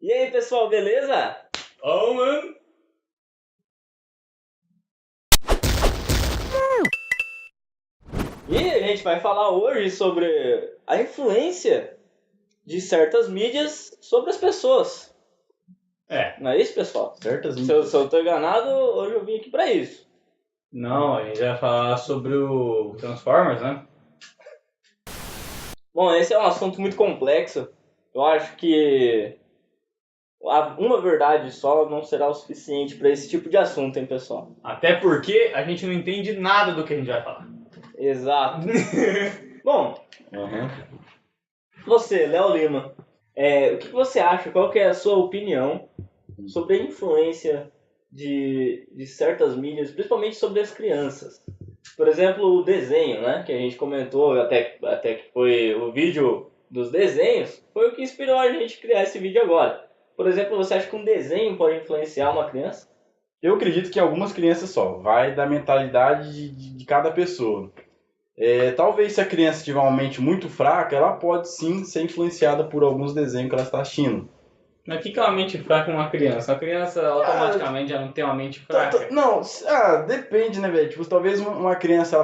E aí, pessoal, beleza? Oh, mano. E a gente vai falar hoje sobre a influência de certas mídias sobre as pessoas. Não é isso, pessoal? Certas Se eu tô enganado, hoje eu vim aqui pra isso. Não, a gente vai falar sobre o Transformers, né? Bom, esse é um assunto muito complexo. Eu acho que uma verdade só não será o suficiente para esse tipo de assunto, hein, pessoal? Até porque a gente não entende nada do que a gente vai falar. Exato. Bom, você, Léo Lima, o que você acha, qual que é a sua opinião sobre a influência de certas mídias, principalmente sobre as crianças? Por exemplo, o desenho, né, que a gente comentou, até que foi o vídeo dos desenhos, foi o que inspirou a gente a criar esse vídeo agora. Por exemplo, você acha que um desenho pode influenciar uma criança? Eu acredito que algumas crianças só. Vai da mentalidade de cada pessoa. Talvez se a criança tiver uma mente muito fraca, ela pode sim ser influenciada por alguns desenhos que ela está assistindo. Mas o que é uma mente fraca em uma criança? A criança automaticamente já não tem uma mente fraca. Não, depende, né, velho? Tipo, talvez uma criança,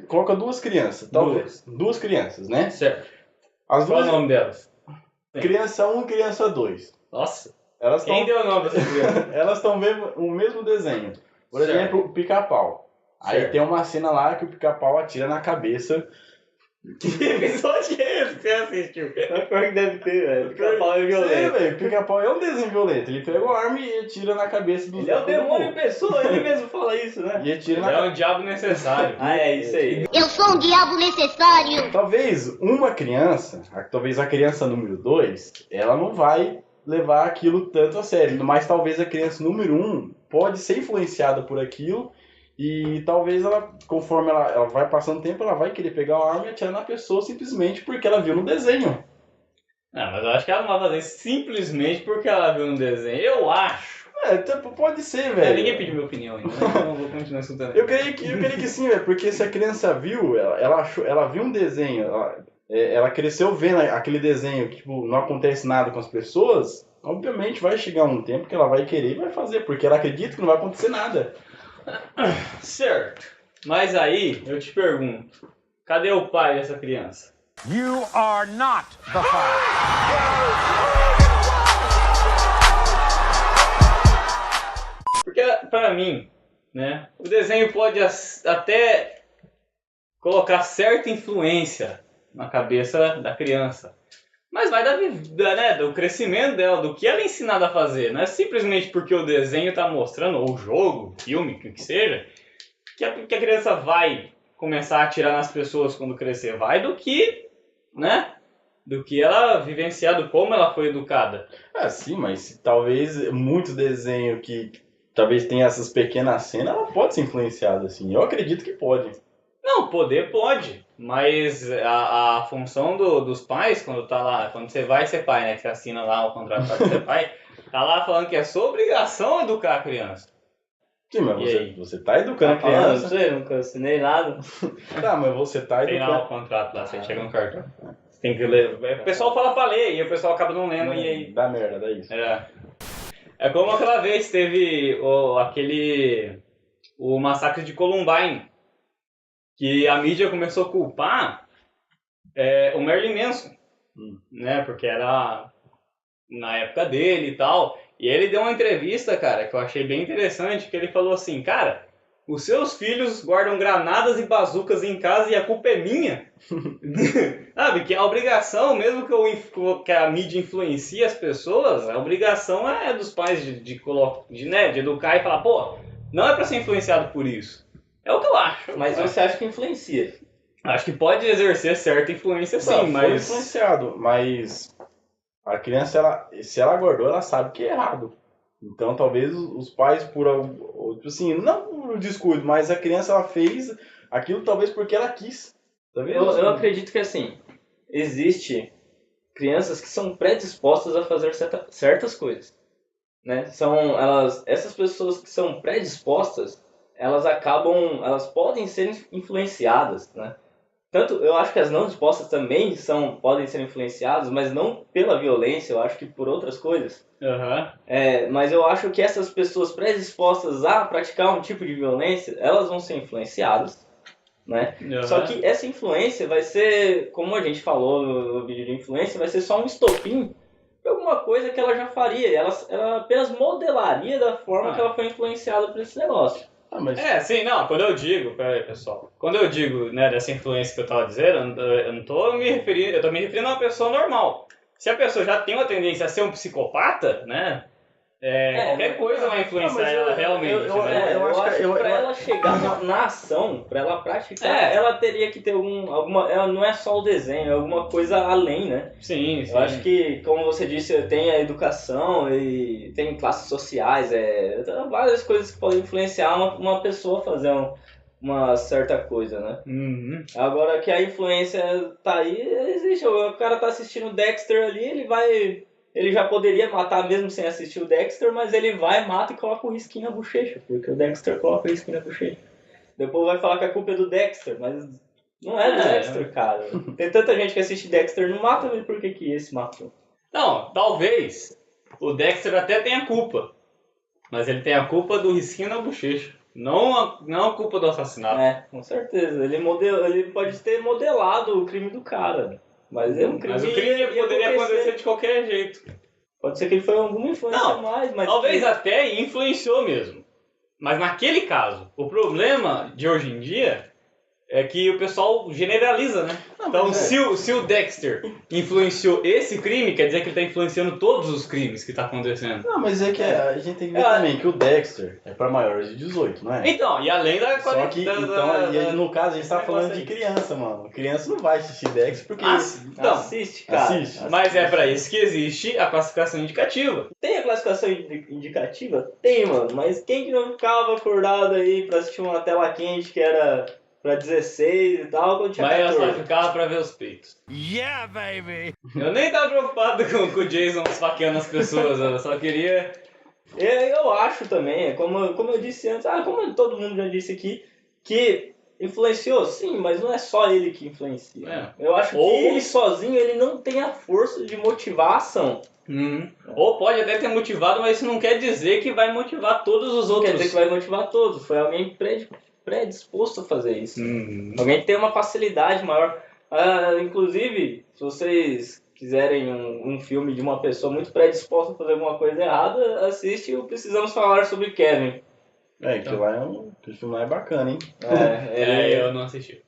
coloca duas crianças. Talvez. Duas crianças, né? Certo. As Qual duas, é o nome delas? criança 1 e criança 2. Nossa. Elas Quem deu o nome dessa criança? Elas estão vendo o mesmo desenho. Por Certo. exemplo, o pica-pau. Aí Certo. tem uma cena lá que o pica-pau atira na cabeça. Que episódio é esse que você assistiu? Pior que deve ter, velho. Pica-pau é violento. Sim, velho. Pica-pau é um desenho violento. Ele pega uma arma e atira na cabeça dos Ele é o todo demônio em mundo. pessoa, ele mesmo fala isso, né? E atira Ele na é um diabo necessário. Ah, é isso aí. Eu sou um diabo necessário. Talvez uma criança, talvez a criança número 2, ela não vai levar aquilo tanto a sério. Mas talvez a criança número 1 pode ser influenciada por aquilo. E talvez ela, conforme ela vai passando o tempo, ela vai querer pegar uma arma e atirar na pessoa simplesmente porque ela viu no desenho. Não, mas eu acho que ela não vai fazer isso simplesmente porque ela viu no desenho. Eu acho. Pode ser, velho. Ninguém pediu minha opinião ainda. Então eu vou continuar escutando. Eu creio que sim, velho, porque se a criança viu, ela viu um desenho, ela cresceu vendo aquele desenho que tipo, não acontece nada com as pessoas, obviamente vai chegar um tempo que ela vai querer e vai fazer, porque ela acredita que não vai acontecer nada. Certo. Mas aí, eu te pergunto, cadê o pai dessa criança? You are not the father. Porque, pra mim, né, o desenho pode até colocar certa influência na cabeça da criança. Mas vai do crescimento dela, do que ela é ensinada a fazer. Não é simplesmente porque o desenho está mostrando, ou o jogo, filme, o que seja, que a criança vai começar a atirar nas pessoas quando crescer. Vai do que, né? Do que ela vivenciar, do como ela foi educada. Sim, mas talvez muito desenho que talvez tenha essas pequenas cenas, ela pode ser influenciada, assim. Eu acredito que pode. Não, poder pode, mas a função dos pais, quando tá lá, quando você vai ser pai, né, que você assina lá o contrato para ser pai, tá lá falando que é sua obrigação educar a criança. Sim, mas você tá educando a Falando, criança. você nunca assinei nada. Tá, mas você tá Tem lá educando. o contrato lá, você chega no cartão. Você tem que ler. O pessoal fala pra ler e o pessoal acaba não lendo e aí... Dá merda, dá isso. É como aquela vez teve o massacre de Columbine, que a mídia começou a culpar o Marilyn Manson, né, porque era na época dele e tal, e ele deu uma entrevista, cara, que eu achei bem interessante, que ele falou assim, cara, os seus filhos guardam granadas e bazucas em casa e a culpa é minha. Sabe, que a obrigação, mesmo que a mídia influencie as pessoas, a obrigação é dos pais de educar e falar, pô, não é pra ser influenciado por isso. É o que eu acho. Mas você acha que influencia? Acho que pode exercer certa influência, sim, Foi mas... influenciado, mas a criança, se ela guardou, ela sabe que é errado. Então, talvez os pais, tipo assim, não por descuido, mas a criança, ela fez aquilo talvez porque ela quis. Tá vendo? Eu acredito que, assim, existe crianças que são predispostas a fazer certas coisas, né? Essas pessoas que são predispostas, elas podem ser influenciadas, né? tanto eu acho que as não respostas também podem ser influenciadas, mas não pela violência, eu acho que por outras coisas. Mas eu acho que essas pessoas predispostas a praticar um tipo de violência, elas vão ser influenciadas, né? Só que essa influência vai ser, como a gente falou no vídeo de influência, vai ser só um estopim de alguma coisa que ela já faria. Ela apenas modelaria da forma que ela foi influenciada por esse negócio. Quando eu digo, peraí pessoal, quando eu digo, né, dessa influência que eu tava dizendo, eu não tô me referindo, eu tô me referindo a uma pessoa normal. Se a pessoa já tem uma tendência a ser um psicopata, né, qualquer coisa vai influenciar ela realmente. Eu acho que pra ela chegar na ação, pra ela praticar, ela teria que ter ela não é só o desenho, é alguma coisa além, né? Sim. Eu acho que, como você disse, tem a educação e tem classes sociais, várias coisas que podem influenciar uma pessoa a fazer uma certa coisa, né? Uhum. Agora que a influência tá aí, existe. O cara tá assistindo Dexter ali, ele já poderia matar mesmo sem assistir o Dexter, mas ele vai, mata e coloca o risquinho na bochecha, porque o Dexter coloca o risquinho na bochecha. Depois vai falar que a culpa é do Dexter, mas não é do Dexter, cara. Tem tanta gente que assiste Dexter e não mata, mas por que esse matou? Não, talvez o Dexter até tenha culpa, mas ele tem a culpa do risquinho na bochecha. Não a culpa do assassinato. Com certeza. Ele pode ter modelado o crime do cara. Mas é um crime. Mas o crime poderia acontecer de qualquer jeito. Pode ser que ele foi alguma influência a mais. Mas talvez até influenciou mesmo. Mas naquele caso, o problema de hoje em dia é que o pessoal generaliza, né? Então, se o Dexter influenciou esse crime, quer dizer que ele está influenciando todos os crimes que está acontecendo. Não, mas é que a gente tem que ver também que o Dexter é para maiores de 18, não é? Então, e além da... Só que, no caso, a gente tá falando de criança, mano. Criança não vai assistir Dexter porque... assiste, cara. Assiste. Mas é para isso que existe a classificação indicativa. Tem a classificação indicativa? Tem, mano. Mas quem que não ficava acordado aí pra assistir uma tela quente que era... pra 16 e tal, quando tinha 14. Mas eu só ficava pra ver os peitos. Yeah, baby! Eu nem tava preocupado com o Jason esfaqueando as pessoas, eu só queria... Eu acho também, como eu disse antes, como todo mundo já disse aqui, que influenciou, sim, mas não é só ele que influencia. Eu acho que ele sozinho, ele não tem a força de motivar a ação. Ou pode até ter motivado, mas isso não quer dizer que vai motivar todos os outros. Quer dizer que vai motivar todos, foi alguém predisposto a fazer isso. Alguém que tem uma facilidade maior. Inclusive, se vocês quiserem um filme de uma pessoa muito predisposta a fazer alguma coisa errada, assiste o Precisamos Falar sobre Kevin. Aquele filme lá é bacana, hein? Eu não assisti.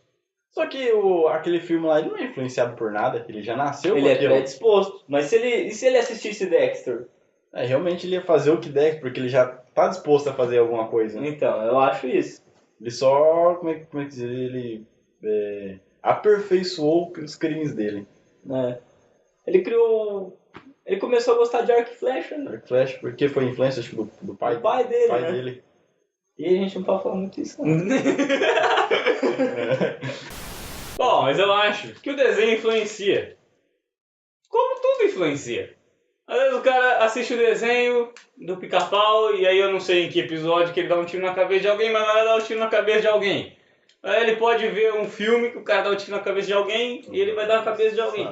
Só que aquele filme lá ele não é influenciado por nada, ele já nasceu ele com aquilo. Ele é predisposto. Mas se ele assistisse Dexter? Realmente ele ia fazer o que Dexter, porque ele já tá disposto a fazer alguma coisa. Então, eu acho isso. Ele só, como é que dizer, ele aperfeiçoou os crimes dele. Ele começou a gostar de arco e flecha, né? Arco e flecha, porque foi influência, acho que do pai. Do pai dele, pai né? dele. E a gente não pode falar muito isso, não. Bom, mas eu acho que o desenho influencia. Como tudo influencia. Às vezes o cara assiste o desenho do Pica-Pau e aí eu não sei em que episódio que ele dá um tiro na cabeça de alguém, mas vai dar um tiro na cabeça de alguém. Aí ele pode ver um filme que o cara dá um tiro na cabeça de alguém e ele vai dar na cabeça de alguém.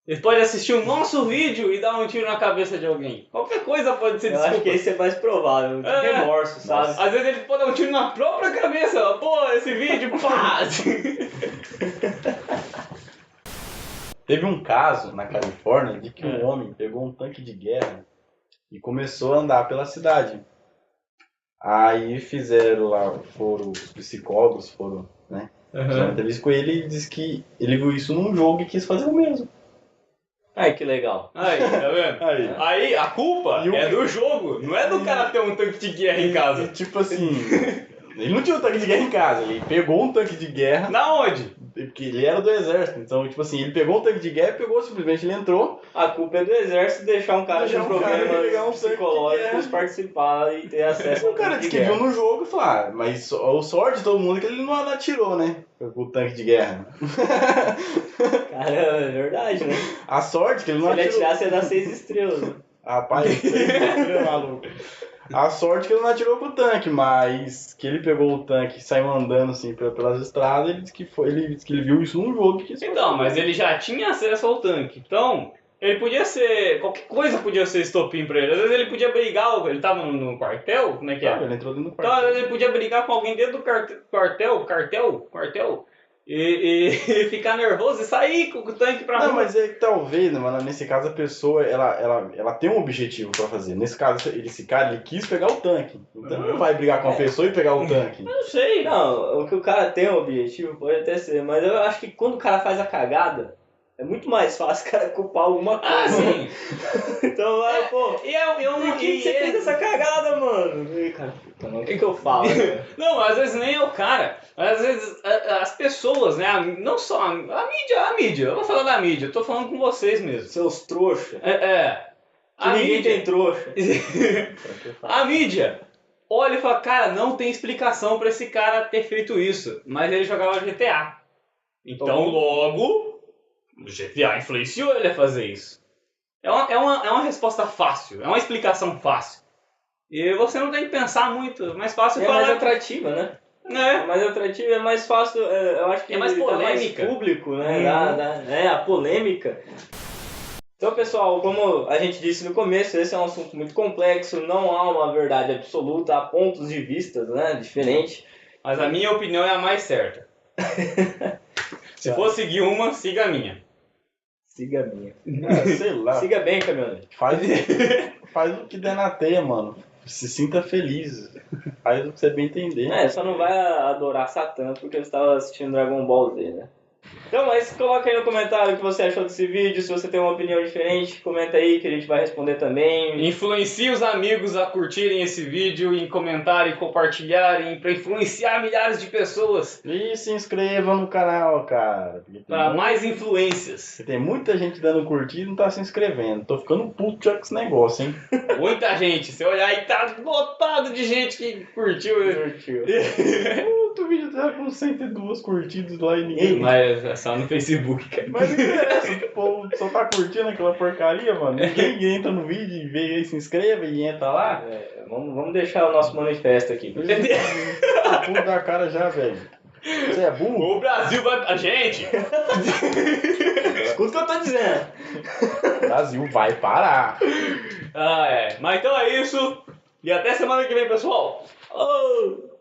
Ele pode assistir o nosso vídeo e dar um tiro na cabeça de alguém. Qualquer coisa pode ser desculpa. Eu acho que esse é mais provável, de remorso, sabe? Às vezes ele pode dar um tiro na própria cabeça. Pô, esse vídeo, pá! Teve um caso na Califórnia de que um homem pegou um tanque de guerra e começou a andar pela cidade. Aí fizeram lá, os psicólogos né? Fizeram uma entrevista com ele e disse que ele viu isso num jogo e quis fazer o mesmo. Ai, que legal. Aí, tá vendo? Aí a culpa é do jogo, não é do cara ter um tanque de guerra em casa. E, tipo assim, ele não tinha um tanque de guerra em casa, ele pegou um tanque de guerra. Na onde? Porque ele era do exército, então, tipo assim, ele pegou um tanque de guerra e simplesmente ele entrou. A culpa é do exército deixar um cara de problema psicológico participar e ter acesso ao cara disse que viu no jogo e falou, mas o sorte de todo mundo é que ele não atirou, né? Com o tanque de guerra. Cara, é verdade, né? A sorte que ele não atirou. Se ele atirasse ia dar 6 estrelas. Né? Rapaz, 6 estrelas, maluco. A sorte que ele não atirou pro tanque, mas que ele pegou o tanque e saiu andando assim pelas estradas, ele disse que ele viu isso num jogo que Então, mas ele já tinha acesso ao tanque. Então, ele podia ser. Qualquer coisa podia ser estopim pra ele. Às vezes ele podia brigar, ele tava no quartel, como é que é? Ele entrou dentro do Então, às quartel. vezes ele podia brigar com alguém dentro do quartel, e ficar nervoso e sair com o tanque pra Não, rua. mas é que talvez, né, mano, nesse caso a pessoa, ela tem um objetivo pra fazer. Nesse caso, esse cara, ele quis pegar o tanque. Então ele não vai brigar com a pessoa e pegar o tanque. Não sei. Não, o que o cara tem um objetivo pode até ser, mas eu acho que quando o cara faz a cagada, é muito mais fácil o cara culpar alguma coisa. Ah, sim. Então vai, pô. E eu Por que você fez essa cagada, mano? E aí, cara, puta, mano, o que eu falo? Né? Não, às vezes nem é o cara. Às vezes as pessoas, né? Não só a mídia. Eu vou falar da mídia, eu tô falando com vocês mesmo. Seus trouxa. A Ninguém mídia. tem trouxa. A mídia olha e fala, cara, não tem explicação pra esse cara ter feito isso. Mas ele jogava GTA. Então logo, o GTA influenciou ele a fazer isso. É uma resposta fácil, é uma explicação fácil. E você não tem que pensar muito, é mais fácil É falar. mais atrativa, né? É. É mais atrativo, é mais fácil, eu acho que É mais dá polêmica. mais público, né? A polêmica. Então, pessoal, como a gente disse no começo, esse é um assunto muito complexo, não há uma verdade absoluta, há pontos de vista, né, diferentes. Mas a minha opinião é a mais certa. Se for seguir uma, siga a minha. Siga a minha. Sei lá. Siga bem, caminhonete. Faz o que der na teia, mano. Se sinta feliz. Faz o que você bem entender. Só não vai adorar Satã porque você estava assistindo Dragon Ball Z, né? Então, mas coloca aí no comentário o que você achou desse vídeo. Se você tem uma opinião diferente, comenta aí que a gente vai responder também. Influencie os amigos a curtirem esse vídeo, em comentarem, compartilharem, para influenciar milhares de pessoas. E se inscreva no canal, cara. Para mais influências. Tem muita gente dando curtir e não tá se inscrevendo. Tô ficando puto já com esse negócio, hein? Muita gente. Se olhar aí, tá lotado de gente que curtiu. Outro vídeo tá com 102 curtidas lá e ninguém... Mas é só no Facebook, cara. Mas não interessa, o povo só tá curtindo aquela porcaria, mano. Ninguém entra no vídeo e vê aí, se inscreva e entra lá. Vamos deixar o nosso manifesto aqui. Tá puto da cara já, velho. Você é burro? O Brasil vai pra gente. Escuta o que eu tô dizendo. O Brasil vai parar. Mas então é isso. E até semana que vem, pessoal. Oh!